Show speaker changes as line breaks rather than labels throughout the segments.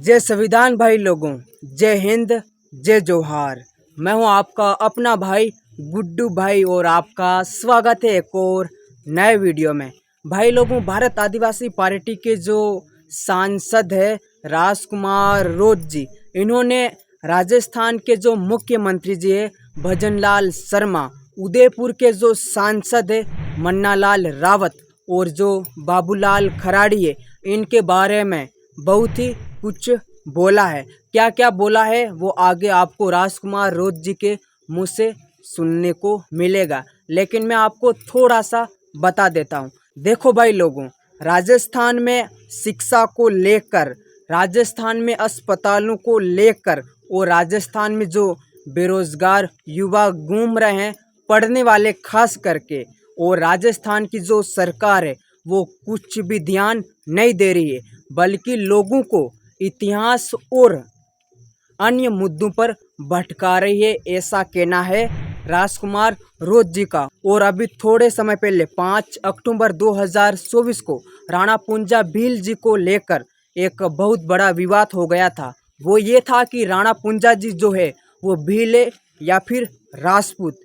जय संविधान भाई लोगों, जय हिंद, जय जोहार। मैं हूं आपका अपना भाई गुड्डू भाई और आपका स्वागत है एक और नए वीडियो में। भाई लोगों, भारत आदिवासी पार्टी के जो सांसद है राजकुमार रोज जी, इन्होंने राजस्थान के जो मुख्यमंत्री जी है भजनलाल शर्मा, उदयपुर के जो सांसद है मन्नालाल रावत और जो बाबूलाल खराड़ी है, इनके बारे में बहुत ही कुछ बोला है। क्या क्या बोला है वो आगे आपको राजकुमार रोज जी के मुंह से सुनने को मिलेगा, लेकिन मैं आपको थोड़ा सा बता देता हूँ। देखो भाई लोगों, राजस्थान में शिक्षा को लेकर, राजस्थान में अस्पतालों को लेकर और राजस्थान में जो बेरोजगार युवा घूम रहे हैं पढ़ने वाले खास करके, और राजस्थान की जो सरकार है वो कुछ भी ध्यान नहीं दे रही है, बल्कि लोगों को इतिहास और अन्य मुद्दों पर भटका रही है, ऐसा कहना है राजकुमार रोज जी का। और अभी थोड़े समय पहले 5 अक्टूबर 2024 को राणा पुंजा भील जी को लेकर एक बहुत बड़ा विवाद हो गया था। वो ये था कि राणा पुंजा जी जो है वो भील है या फिर राजपूत।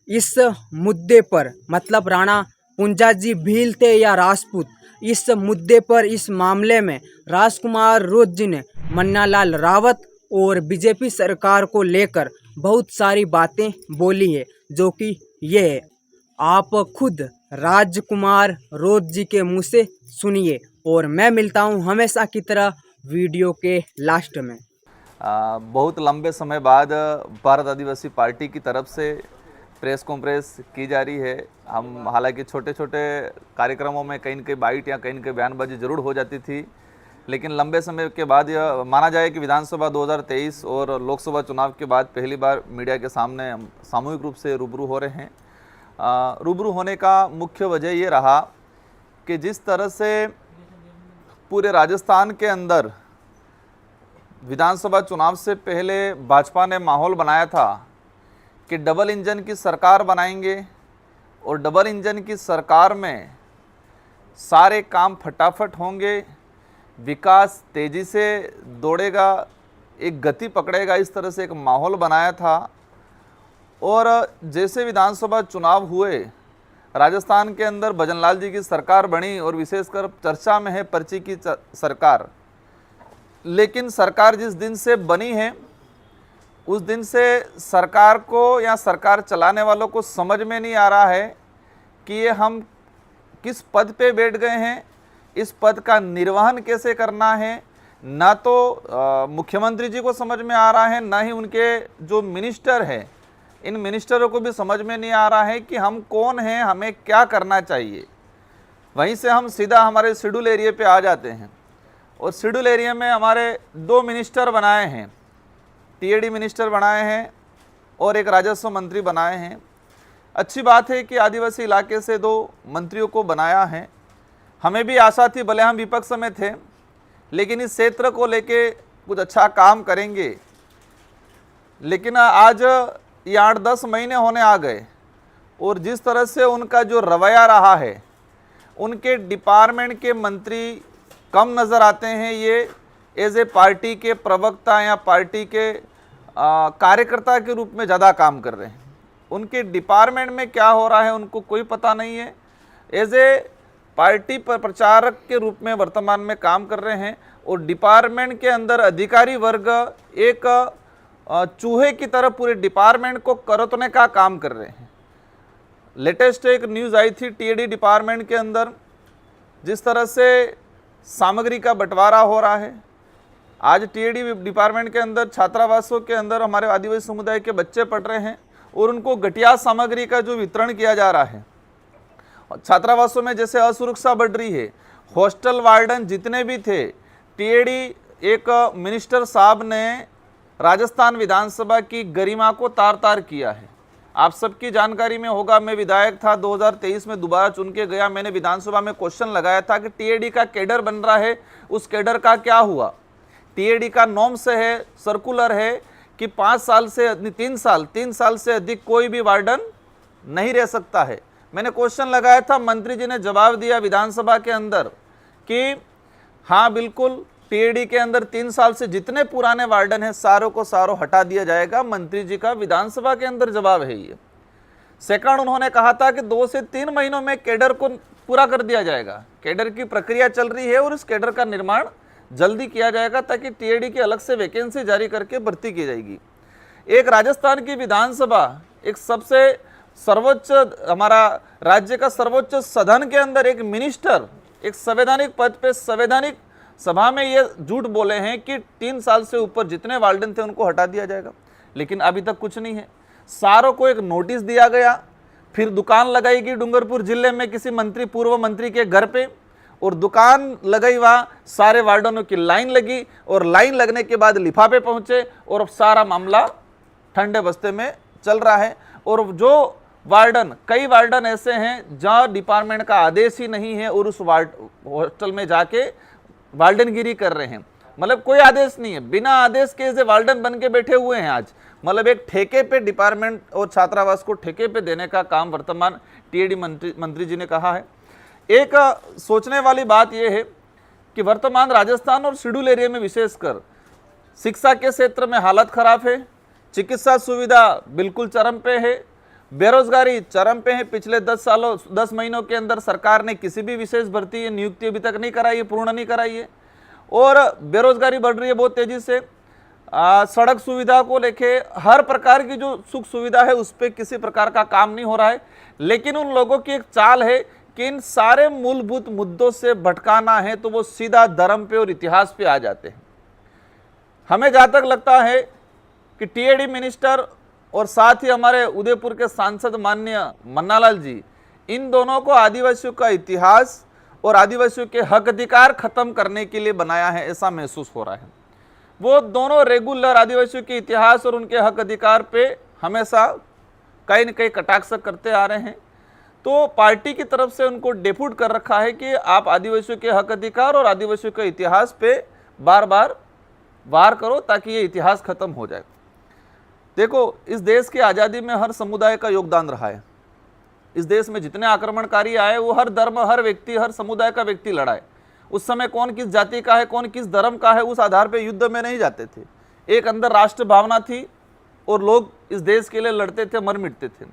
इस मुद्दे पर, मतलब राणा पुंजा जी भील थे या राजपूत, इस मुद्दे पर, इस मामले में राजकुमार रोज जी ने मन्नालाल रावत और बीजेपी सरकार को लेकर बहुत सारी बातें बोली है, जो कि ये है। आप खुद राजकुमार रोज जी के मुंह से सुनिए और मैं मिलता हूं हमेशा की तरह वीडियो के लास्ट में।
बहुत लंबे समय बाद भारत आदिवासी पार्टी की तरफ से प्रेस कॉन्फ्रेंस की जा रही है। हम हालांकि छोटे छोटे कार्यक्रमों में कहीं न कहीं बाइट या कहीं न कहीं बयानबाजी जरूर हो जाती थी, लेकिन लंबे समय के बाद यह माना जाए कि विधानसभा 2023 और लोकसभा चुनाव के बाद पहली बार मीडिया के सामने हम सामूहिक रूप से रूबरू हो रहे हैं। रूबरू होने का मुख्य वजह ये रहा कि जिस तरह से पूरे राजस्थान के अंदर विधानसभा चुनाव से पहले भाजपा ने माहौल बनाया था कि डबल इंजन की सरकार बनाएंगे और डबल इंजन की सरकार में सारे काम फटाफट होंगे, विकास तेज़ी से दौड़ेगा, एक गति पकड़ेगा, इस तरह से एक माहौल बनाया था। और जैसे विधानसभा चुनाव हुए, राजस्थान के अंदर भजनलाल जी की सरकार बनी और विशेषकर चर्चा में है पर्ची की सरकार। लेकिन सरकार जिस दिन से बनी है उस दिन से सरकार को या सरकार चलाने वालों को समझ में नहीं आ रहा है कि ये हम किस पद पे बैठ गए हैं, इस पद का निर्वहन कैसे करना है। ना तो मुख्यमंत्री जी को समझ में आ रहा है, ना ही उनके जो मिनिस्टर हैं, इन मिनिस्टरों को भी समझ में नहीं आ रहा है कि हम कौन हैं, हमें क्या करना चाहिए। वहीं से हम सीधा हमारे शेड्यूल एरिया पे आ जाते हैं और शेड्यूल एरिया में हमारे 2 मिनिस्टर बनाए हैं, टीएडी मिनिस्टर बनाए हैं और एक राजस्व मंत्री बनाए हैं। अच्छी बात है कि आदिवासी इलाके से 2 मंत्रियों को बनाया है। हमें भी आशा थी, भले हम विपक्ष में थे, लेकिन इस क्षेत्र को लेके कुछ अच्छा काम करेंगे। लेकिन आज ये 8-10 महीने होने आ गए और जिस तरह से उनका जो रवैया रहा है, उनके डिपार्टमेंट के मंत्री कम नज़र आते हैं। ये एज ए पार्टी के प्रवक्ता या पार्टी के कार्यकर्ता के रूप में ज़्यादा काम कर रहे हैं। उनके डिपार्टमेंट में क्या हो रहा है उनको कोई पता नहीं है। एज ए पार्टी पर प्रचारक के रूप में वर्तमान में काम कर रहे हैं और डिपार्टमेंट के अंदर अधिकारी वर्ग एक चूहे की तरह पूरे डिपार्टमेंट को करतने का काम कर रहे हैं। लेटेस्ट एक न्यूज़ आई थी टीएडी डिपार्टमेंट के अंदर, जिस तरह से सामग्री का बंटवारा हो रहा है। आज टीएडी डिपार्टमेंट के अंदर छात्रावासों के अंदर हमारे आदिवासी समुदाय के बच्चे पढ़ रहे हैं और उनको घटिया सामग्री का जो वितरण किया जा रहा है। छात्रावासों में जैसे असुरक्षा बढ़ रही है, हॉस्टल वार्डन जितने भी थे, टीएडी एक मिनिस्टर साहब ने राजस्थान विधानसभा की गरिमा को तार तार किया है। आप सबकी जानकारी में होगा, मैं विधायक था, 2023 में दोबारा चुन के गया। मैंने विधानसभा में क्वेश्चन लगाया था कि टीएडी का कैडर बन रहा है, उस कैडर का क्या हुआ। टीएडी का नॉर्म्स है, सर्कुलर है कि 5 साल से 3 साल से अधिक कोई भी वार्डन नहीं रह सकता है। मैंने क्वेश्चन लगाया था, मंत्री जी ने जवाब दिया विधानसभा के अंदर कि हाँ बिल्कुल टीएडी के अंदर 3 साल से जितने पुराने वार्डन हैं सारों को सारों हटा दिया जाएगा। मंत्री जी का विधानसभा के अंदर जवाब है ये। सेकंड, उन्होंने कहा था कि 2 से 3 महीनों में कैडर को पूरा कर दिया जाएगा। कैडर की प्रक्रिया चल रही है और इस कैडर का निर्माण जल्दी किया जाएगा ताकि टीएडी की अलग से वैकेंसी जारी करके भर्ती की जाएगी। एक राजस्थान की विधानसभा, एक सबसे सर्वोच्च, हमारा राज्य का सर्वोच्च सदन के अंदर एक मिनिस्टर एक संवैधानिक पद पे संवैधानिक सभा में ये झूठ बोले हैं कि 3 साल से ऊपर जितने वार्डन थे उनको हटा दिया जाएगा, लेकिन अभी तक कुछ नहीं है। सारों को एक नोटिस दिया गया, फिर दुकान लगाई गई डूंगरपुर जिले में किसी मंत्री, पूर्व मंत्री के घर पे, और दुकान लगाई, वहाँ सारे वार्डनों की लाइन लगी और लाइन लगने के बाद लिफाफे पहुंचे और सारा मामला ठंडे बस्ते में चल रहा है। और जो वार्डन, कई वार्डन ऐसे हैं जहाँ डिपार्टमेंट का आदेश ही नहीं है और उस हॉस्टल में जाके वार्डनगिरी कर रहे हैं, मतलब कोई आदेश नहीं है, बिना आदेश के ऐसे वार्डन बन के बैठे हुए हैं आज। मतलब एक ठेके पे डिपार्टमेंट और छात्रावास को ठेके पे देने का काम वर्तमान टीएडी मंत्री जी ने कहा है। एक सोचने वाली बात यह है कि वर्तमान राजस्थान और शेड्यूल एरिया में विशेषकर शिक्षा के क्षेत्र में हालत खराब है, चिकित्सा सुविधा बिल्कुल चरम पे है, बेरोजगारी चरम पे है। पिछले 10 महीनों के अंदर सरकार ने किसी भी विशेष भर्ती नियुक्ति अभी तक नहीं कराई है, पूर्ण नहीं कराई है, और बेरोजगारी बढ़ रही है बहुत तेजी से। सड़क सुविधा को लेके हर प्रकार की जो सुख सुविधा है उस पर किसी प्रकार का काम नहीं हो रहा है। लेकिन उन लोगों की एक चाल है कि इन सारे मूलभूत मुद्दों से भटकाना है तो वो सीधा धर्म पे और इतिहास पे आ जाते हैं। हमें जहाँ तक लगता है कि टीएडी मिनिस्टर और साथ ही हमारे उदयपुर के सांसद माननीय मन्नालाल जी, इन दोनों को आदिवासियों का इतिहास और आदिवासियों के हक अधिकार खत्म करने के लिए बनाया है, ऐसा महसूस हो रहा है। वो दोनों रेगुलर आदिवासियों के इतिहास और उनके हक अधिकार पे हमेशा कहीं न कहीं कटाक्ष करते आ रहे हैं। तो पार्टी की तरफ से उनको डेप्यूट कर रखा है कि आप आदिवासियों के हक अधिकार और आदिवासियों के इतिहास पे बार बार वार करो ताकि ये इतिहास खत्म हो जाए। देखो, इस देश की आज़ादी में हर समुदाय का योगदान रहा है। इस देश में जितने आक्रमणकारी आए वो हर धर्म, हर व्यक्ति, हर समुदाय का व्यक्ति लड़ा है। उस समय कौन किस जाति का है, कौन किस धर्म का है, उस आधार पे युद्ध में नहीं जाते थे। एक अंदर राष्ट्र भावना थी और लोग इस देश के लिए लड़ते थे, मर मिटते थे।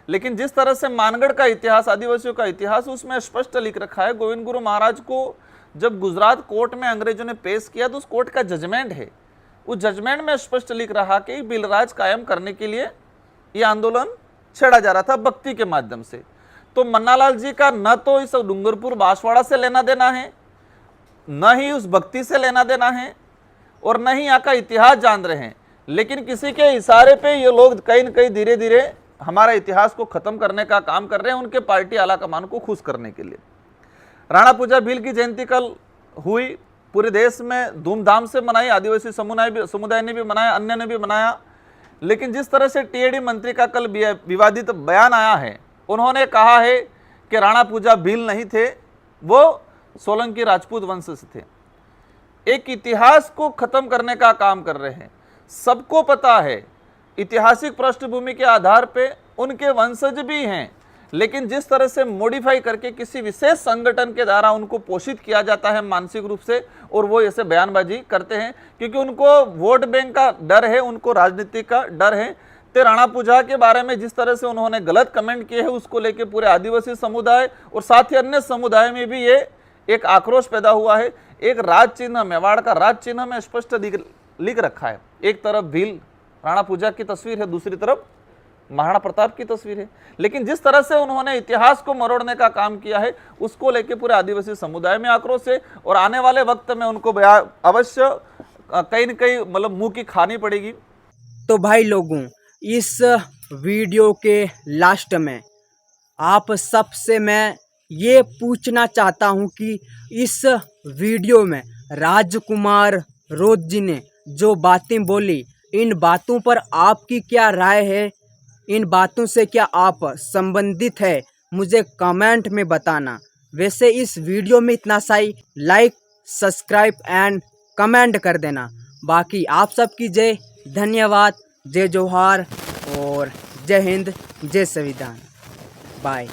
लेकिन जिस तरह से मानगढ़ का इतिहास, आदिवासियों का इतिहास, उसमें स्पष्ट लिख रखा है। गोविंद गुरु महाराज को जब गुजरात कोर्ट में अंग्रेजों ने पेश किया तो उस कोर्ट का जजमेंट है, उस जजमेंट में स्पष्ट लिख रहा कि बिलराज कायम करने के लिए यह आंदोलन छेड़ा जा रहा था भक्ति के माध्यम से। तो मन्नालाल जी का न तो इस डूंगरपुर बांसवाड़ा से लेना देना है, न ही उस भक्ति से लेना देना है, और न ही यहाँ का इतिहास जान रहे हैं। लेकिन किसी के इशारे पे ये लोग कहीं न कहीं धीरे धीरे हमारा इतिहास को खत्म करने का काम कर रहे हैं, उनके पार्टी आलाकमान को खुश करने के लिए। राणा पूजा भील की जयंती कल हुई, पूरे देश में धूमधाम से मनाई, आदिवासी समुदाय ने भी मनाया, अन्य ने भी मनाया। लेकिन जिस तरह से टीएडी मंत्री का कल विवादित बयान आया है, उन्होंने कहा है कि राणा पूजा भील नहीं थे, वो सोलंकी राजपूत वंश से थे। एक इतिहास को खत्म करने का काम कर रहे हैं। सबको पता है ऐतिहासिक पृष्ठभूमि के आधार पे उनके वंशज भी हैं, लेकिन जिस तरह से मॉडिफाई करके किसी विशेष संगठन के द्वारा उनको पोषित किया जाता है मानसिक रूप से, और वो ऐसे बयानबाजी करते हैं क्योंकि उनको वोट बैंक का डर है, उनको राजनीति का डर है। तो राणा पूजा के बारे में जिस तरह से उन्होंने गलत कमेंट किए हैं, उसको लेके पूरे आदिवासी समुदाय और साथ ही अन्य समुदाय में भी ये एक आक्रोश पैदा हुआ है। एक राज चिन्ह, मेवाड़ का राज चिन्ह में स्पष्ट लिख रखा है। एक तरफ भील राणा पूजा की तस्वीर है, दूसरी तरफ महाराणा प्रताप की तस्वीर है। लेकिन जिस तरह से उन्होंने इतिहास को मरोड़ने का काम किया है, उसको लेके पूरे आदिवासी समुदाय में आक्रोश है, और आने वाले वक्त में उनको अवश्य कहीं न कहीं मतलब मुंह की खानी पड़ेगी।
तो भाई लोगों, इस वीडियो के लास्ट में आप सबसे मैं ये पूछना चाहता हूँ कि इस वीडियो में राजकुमार रोज जी ने जो बातें बोली, इन बातों पर आपकी क्या राय है, इन बातों से क्या आप संबंधित है, मुझे कमेंट में बताना। वैसे इस वीडियो में इतना सा ही, लाइक, सब्सक्राइब एंड कमेंट कर देना। बाकी आप सबकी जय, धन्यवाद, जय जोहार और जय हिंद, जय संविधान। बाय।